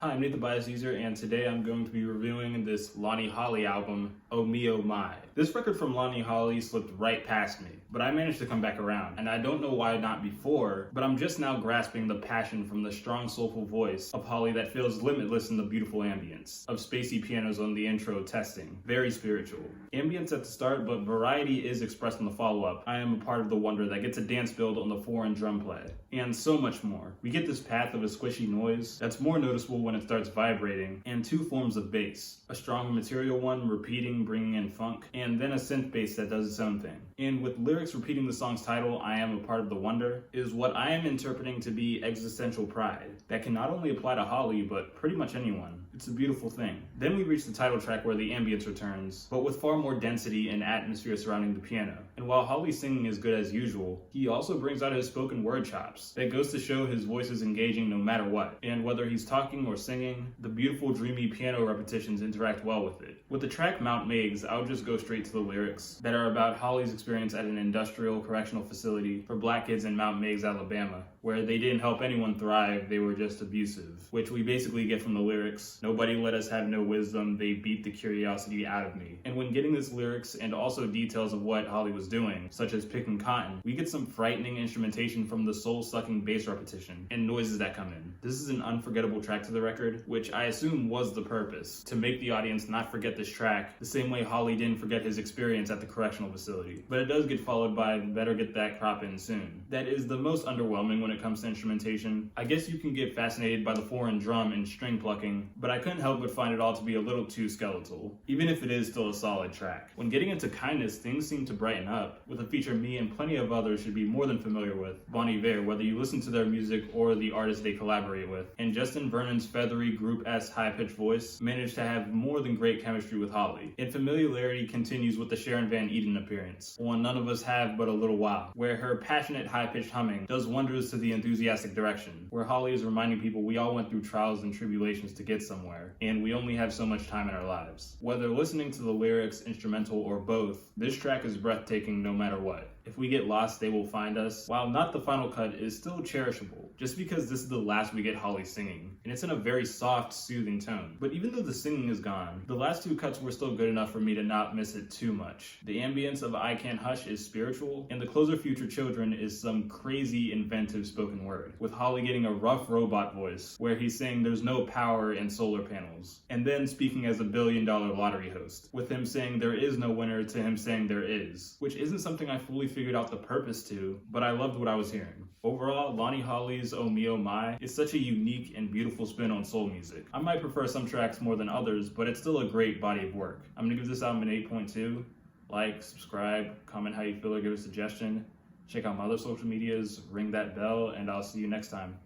Hi, I'm Nathan Bias User, and today I'm going to be reviewing this Lonnie Holley album, Oh Me Oh My. This record from Lonnie Holley slipped right past me, but I managed to come back around, and I don't know why not before, but I'm just now grasping the passion from the strong, soulful voice of Holley that feels limitless in the beautiful ambience, of spacey pianos on the intro testing, very spiritual. Ambience at the start, but variety is expressed in the follow-up. I am a part of the wonder that gets a dance build on the foreign drum play, and so much more. We get this path of a squishy noise that's more noticeable when it starts vibrating, and two forms of bass. A strong material one, repeating, bringing in funk, and then a synth bass that does its own thing. And with lyrics repeating the song's title, I Am a Part of the Wonder, is what I am interpreting to be existential pride, that can not only apply to Holley, but pretty much anyone. It's a beautiful thing. Then we reach the title track where the ambience returns, but with far more density and atmosphere surrounding the piano. And while Holley's singing is good as usual, he also brings out his spoken word chops. That goes to show his voice is engaging no matter what. And whether he's talking or singing, the beautiful dreamy piano repetitions interact well with it. With the track Mount Meigs, I'll just go straight to the lyrics that are about Holley's experience at an industrial correctional facility for black kids in Mount Meigs, Alabama, where they didn't help anyone thrive, they were just abusive, which we basically get from the lyrics. Nobody let us have no wisdom, they beat the curiosity out of me. And when getting this lyrics and also details of what Holley was doing, such as picking cotton, we get some frightening instrumentation from the soul-sucking bass repetition and noises that come in. This is an unforgettable track to the record, which I assume was the purpose, to make the audience not forget this track, the same way Holley didn't forget his experience at the correctional facility. But it does get followed by Better Get That Crop In Soon. That is the most underwhelming when it comes to instrumentation. I guess you can get fascinated by the foreign drum and string plucking, but I couldn't help but find it all to be a little too skeletal, even if it is still a solid track. When getting into Kindness, things seem to brighten up, with a feature me and plenty of others should be more than familiar with, Bon Iver, whether you listen to their music or the artists they collaborate with. And Justin Vernon's feathery Group-S high-pitched voice managed to have more than great chemistry with Holley. And familiarity continues with the Sharon Van Eeden appearance, one None of Us Have But a Little While, where her passionate high-pitched humming does wonders to the enthusiastic direction, where Holley is reminding people we all went through trials and tribulations to get somewhere, and we only have so much time in our lives. Whether listening to the lyrics, instrumental, or both, this track is breathtaking no matter what. If we get lost, they will find us. While not the final cut, is still cherishable, just because this is the last we get Holley singing, and it's in a very soft, soothing tone. But even though the singing is gone, the last two cuts were still good enough for me to not miss it too much. The ambience of I Can't Hush is spiritual, and the closer Future Children is some crazy, inventive spoken word, with Holley getting a rough robot voice, where he's saying there's no power in solar panels, and then speaking as a billion-dollar lottery host, with him saying there is no winner to him saying there is, which isn't something I fully figured out the purpose to, but I loved what I was hearing. Overall, Lonnie Holley's Oh Me Oh My is such a unique and beautiful spin on soul music. I might prefer some tracks more than others, but it's still a great body of work. I'm gonna give this album an 8.2. Like, subscribe, comment how you feel or give a suggestion. Check out my other social medias, ring that bell, and I'll see you next time.